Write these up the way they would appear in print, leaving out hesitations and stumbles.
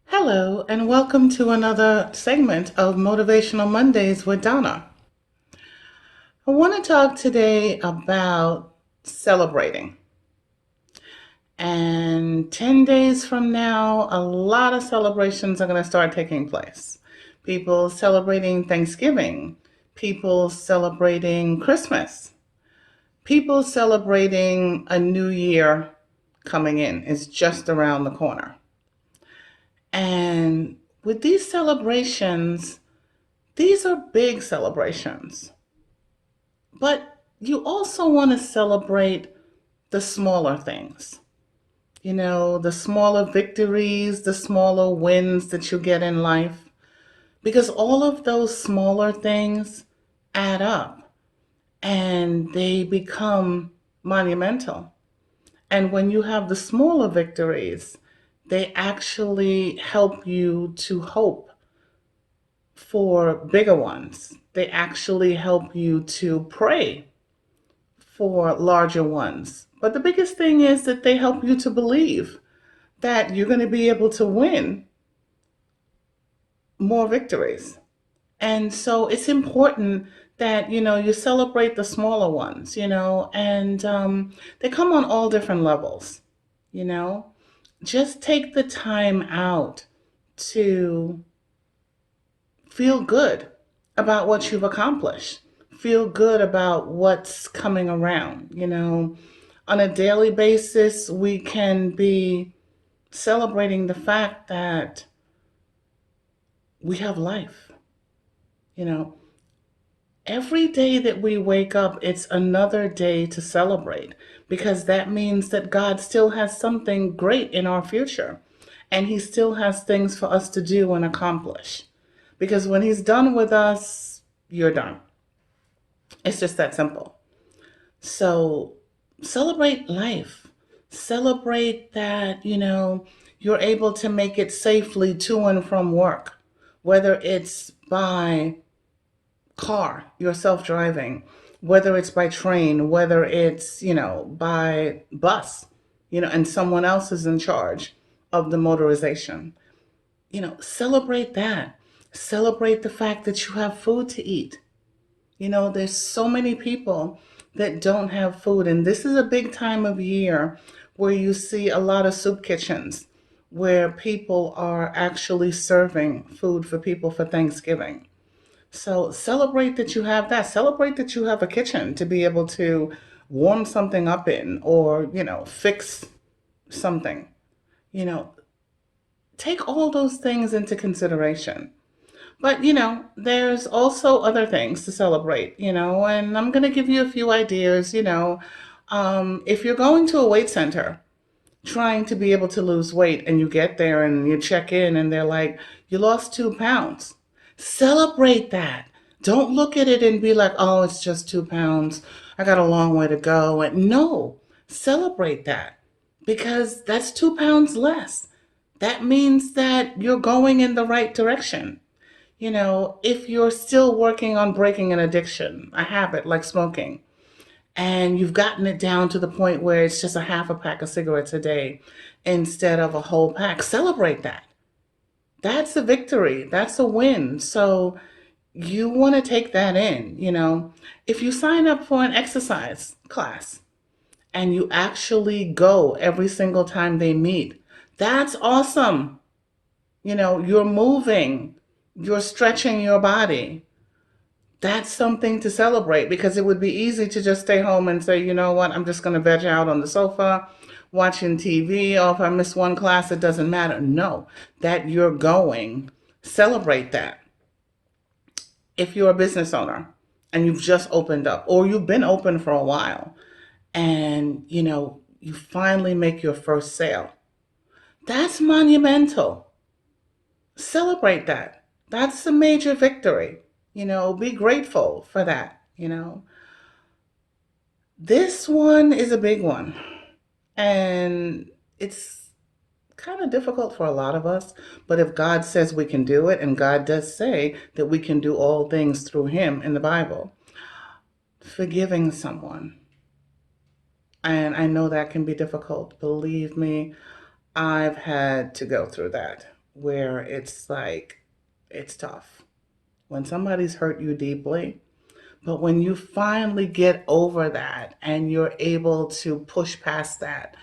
Hello, and welcome to another segment of Motivational Mondays with Donna. I want to talk today about celebrating. And 10 days from now, a lot of celebrations are going to start taking place. People celebrating Thanksgiving, people celebrating Christmas, people celebrating a new year coming in. It's just around the corner. And with these celebrations, these are big celebrations, but you also want to celebrate the smaller things. The smaller victories, the smaller wins that you get in life, because all of those smaller things add up and they become monumental. And when you have the smaller victories, they actually help you to hope for bigger ones. They actually help you to pray for larger ones. But the biggest thing is that they help you to believe that you're going to be able to win more victories. And so it's important that, you celebrate the smaller ones, and they come on all different levels, you know. Just take the time out to feel good about what you've accomplished. Feel good about what's coming around. On a daily basis, we can be celebrating the fact that we have life. You know, every day that we wake up, it's another day to celebrate because that means that God still has something great in our future and He still has things for us to do and accomplish. Because when He's done with us, you're done. It's just that simple. So celebrate life. Celebrate that, you're able to make it safely to and from work, whether it's by car, you're self driving, whether it's by train, whether it's, by bus, and someone else is in charge of the motorization. Celebrate that. Celebrate the fact that you have food to eat. There's so many people that don't have food, and this is a big time of year where you see a lot of soup kitchens where people are actually serving food for people for Thanksgiving. So celebrate that you have that. Celebrate that you have a kitchen to be able to warm something up in or, fix something. You know, take all those things into consideration. But, there's also other things to celebrate, and I'm going to give you a few ideas. If you're going to a weight center trying to be able to lose weight and you get there and you check in and they're like, you lost 2 pounds, celebrate that. Don't look at it and be like, oh, it's just 2 pounds. I got a long way to go. And no, celebrate that because that's 2 pounds less. That means that you're going in the right direction. If you're still working on breaking an addiction, a habit like smoking, and you've gotten it down to the point where it's just a half a pack of cigarettes a day instead of a whole pack, celebrate that. That's a victory. That's a win. So you want to take that in. If you sign up for an exercise class and you actually go every single time they meet, that's awesome. You're moving, you're stretching your body. That's something to celebrate because it would be easy to just stay home and say, you know what, I'm just going to veg out on the sofa watching TV. Or if I miss one class, it doesn't matter. No, that you're going, celebrate that. If you're a business owner and you've just opened up or you've been open for a while and, you finally make your first sale, that's monumental. Celebrate that. That's a major victory. Be grateful for that. This one is a big one. And it's kind of difficult for a lot of us. But if God says we can do it, and God does say that we can do all things through Him in the Bible, forgiving someone. And I know that can be difficult. Believe me, I've had to go through that where it's like, it's tough when somebody's hurt you deeply. But when you finally get over that and you're able to push past that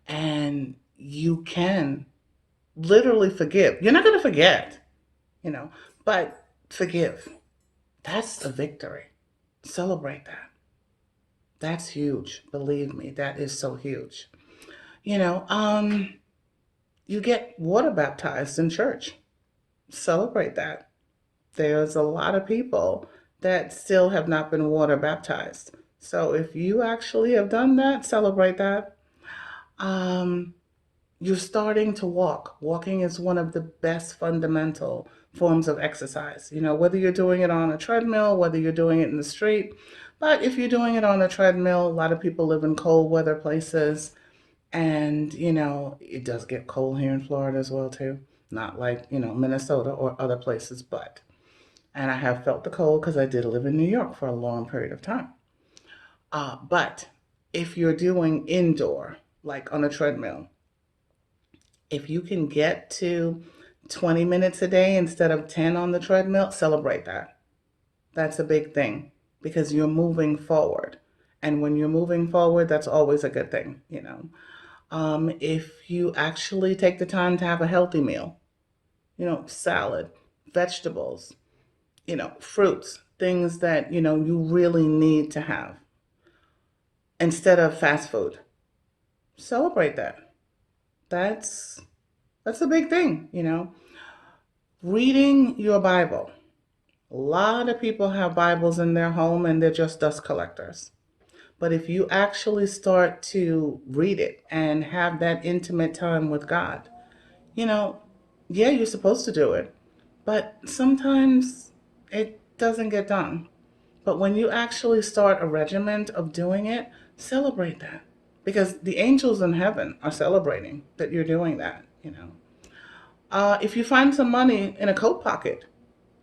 and you can literally forgive, you're not going to forget, you know, but forgive. That's a victory. Celebrate that. That's huge. Believe me, that is so huge. You know, you get water baptized in church. Celebrate that. There's a lot of people that still have not been water baptized. So if you actually have done that, celebrate that. Um, you're starting to walk. Walking is one of the best fundamental forms of exercise. You know, whether you're doing it on a treadmill, whether you're doing it in the street. But if you're doing it on a treadmill, a lot of people live in cold weather places. And, you know, it does get cold here in Florida as well, too. Not like, you know, Minnesota or other places, but. And I have felt the cold because I did live in New York for a long period of time. But if you're doing indoor, like on a treadmill, if you can get to 20 minutes a day instead of 10 on the treadmill, celebrate that. That's a big thing because you're moving forward. And when you're moving forward, that's always a good thing, you know. If you actually take the time to have a healthy meal, you know, salad, vegetables, you know, fruits, things that, you know, you really need to have instead of fast food. Celebrate that. That's that's a big thing, you know. Reading your Bible. A lot of people have Bibles in their home and they're just dust collectors. But if you actually start to read it and have that intimate time with God, you know, yeah, you're supposed to do it, but sometimes it doesn't get done. But when you actually start a regiment of doing it, celebrate that. Because the angels in heaven are celebrating that you're doing that, you know. If you find some money in a coat pocket,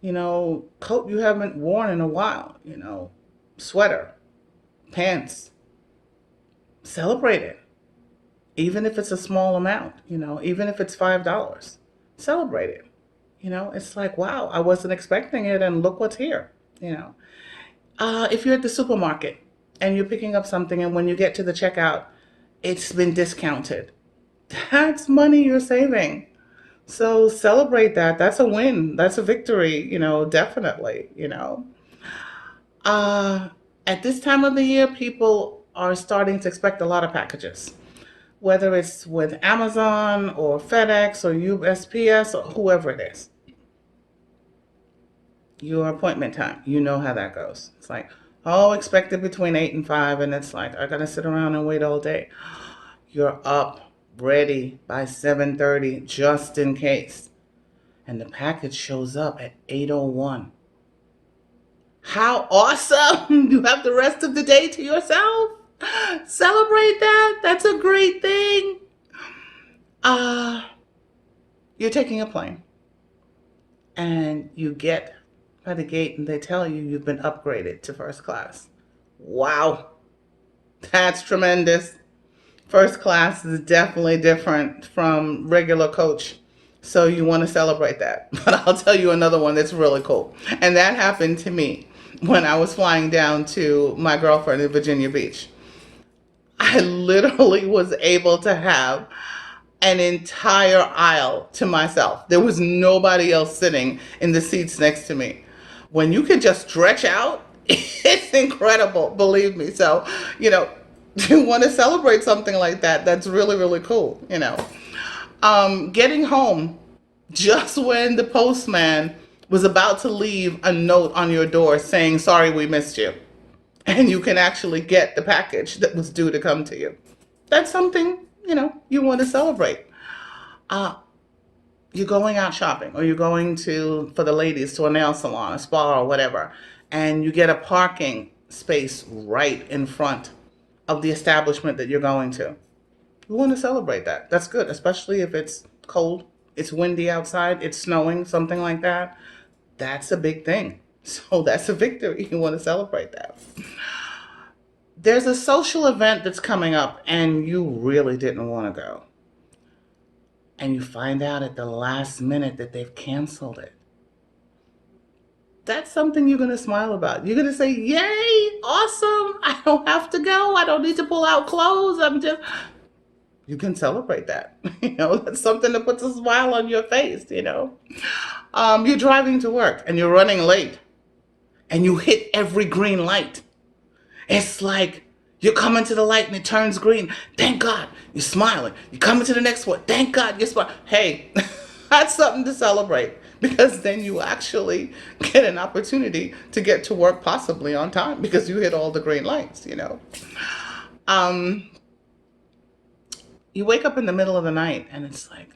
you know, coat you haven't worn in a while, you know, sweater, pants, celebrate it. Even if it's a small amount, you know, even if it's $5, celebrate it. You know, it's like, wow, I wasn't expecting it, and look what's here, you know. If you're at the supermarket and you're picking up something, and when you get to the checkout, it's been discounted, that's money you're saving. So celebrate that. That's a win. That's a victory, you know, definitely, you know. Uh, at this time of the year, people are starting to expect a lot of packages, whether it's with Amazon or FedEx or USPS or whoever it is. Your appointment time, you know how that goes. It's like, oh, expected between 8 and 5, and it's like, I gotta sit around and wait all day. You're up, ready by 7:30, just in case. And the package shows up at 8:01. How awesome! You have the rest of the day to yourself. Celebrate that. That's a great thing. Uh, you're taking a plane and you get by the gate and they tell you you've been upgraded to first class. Wow, that's tremendous. First class is definitely different from regular coach. So you want to celebrate that. But I'll tell you another one that's really cool. And that happened to me when I was flying down to my girlfriend in Virginia Beach. I literally was able to have an entire aisle to myself. There was nobody else sitting in the seats next to me. When you can just stretch out, it's incredible, believe me. So, you know, you want to celebrate something like that. That's really, really cool, you know. Getting home just when the postman was about to leave a note on your door saying, sorry, we missed you. And you can actually get the package that was due to come to you. That's something, you know, you want to celebrate. Uh, you're going out shopping or you're going to, for the ladies, to a nail salon, a spa or whatever, and you get a parking space right in front of the establishment that you're going to. You want to celebrate that. That's good, especially if it's cold, it's windy outside, it's snowing, something like that. That's a big thing. So that's a victory. You want to celebrate that. There's a social event that's coming up and you really didn't want to go. and you find out at the last minute that they've canceled it. That's something you're going to smile about. You're going to say, yay, awesome. I don't have to go. I don't need to pull out clothes. You can celebrate that. That's something that puts a smile on your face. You're driving to work and you're running late and you hit every green light. It's like you're coming to the light and it turns green. Thank God. You're smiling. You're coming to the next one. Thank God you're smiling. Hey, that's something to celebrate because then you actually get an opportunity to get to work possibly on time because you hit all the green lights. Um, you wake up in the middle of the night and it's like,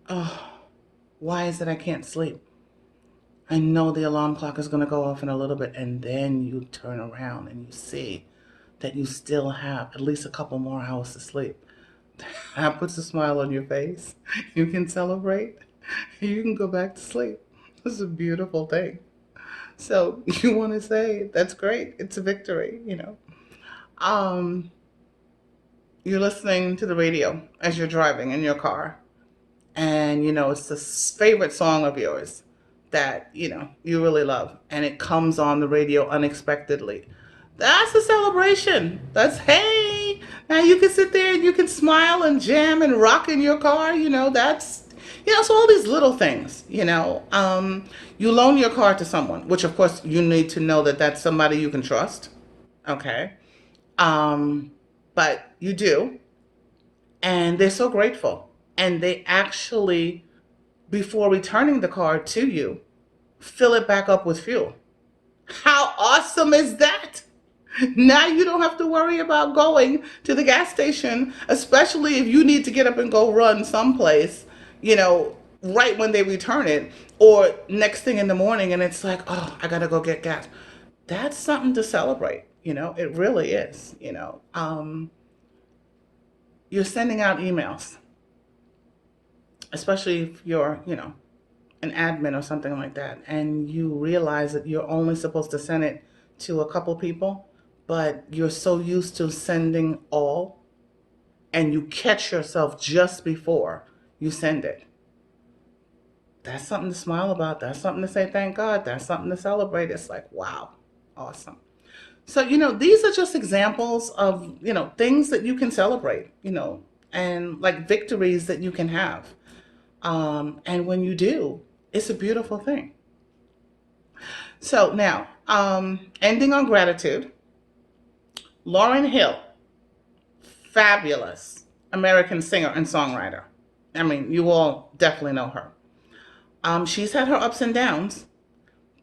oh, why is it I can't sleep? I know the alarm clock is going to go off in a little bit. And then you turn around and you see that you still have at least a couple more hours to sleep. That puts a smile on your face. You can celebrate. You can go back to sleep. This is a beautiful thing. So you want to say, that's great. It's a victory. Um, you're listening to the radio as you're driving in your car and it's this favorite song of yours that you really love and it comes on the radio unexpectedly. That's a celebration. That's, hey, now you can sit there and you can smile and jam and rock in your car. That's so all these little things. You loan your car to someone, which of course you need to know that that's somebody you can trust. Okay. um but you do, and they're so grateful, and they actually, before returning the car to you, fill it back up with fuel. How awesome is that? Now you don't have to worry about going to the gas station, especially if you need to get up and go run someplace, right when they return it, or next thing in the morning, and it's like, oh, I gotta go get gas. That's something to celebrate. It really is. You're sending out emails, especially if you're, an admin or something like that, and you realize that you're only supposed to send it to a couple people, but you're so used to sending all, and you catch yourself just before you send it. That's something to smile about. That's something to say thank God. That's something to celebrate. It's like, wow, awesome. So, these are just examples of, things that you can celebrate, and like victories that you can have. And when you do, it's a beautiful thing. So now, ending on gratitude, Lauryn Hill, fabulous American singer and songwriter. I mean, you all definitely know her. She's had her ups and downs,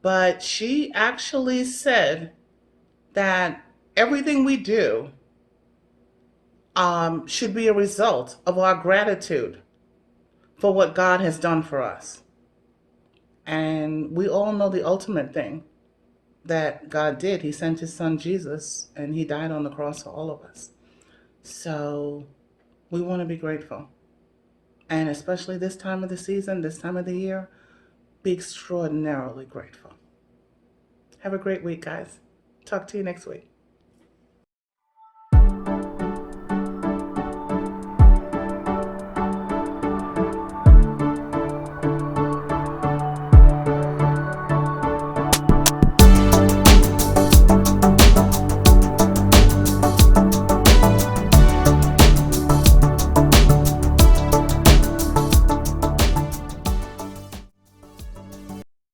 but she actually said that everything we do should be a result of our gratitude for what God has done for us. And we all know the ultimate thing that God did. He sent his son Jesus and he died on the cross for all of us. So we want to be grateful. And especially this time of the season, this time of the year, be extraordinarily grateful. Have a great week, guys. Talk to you next week.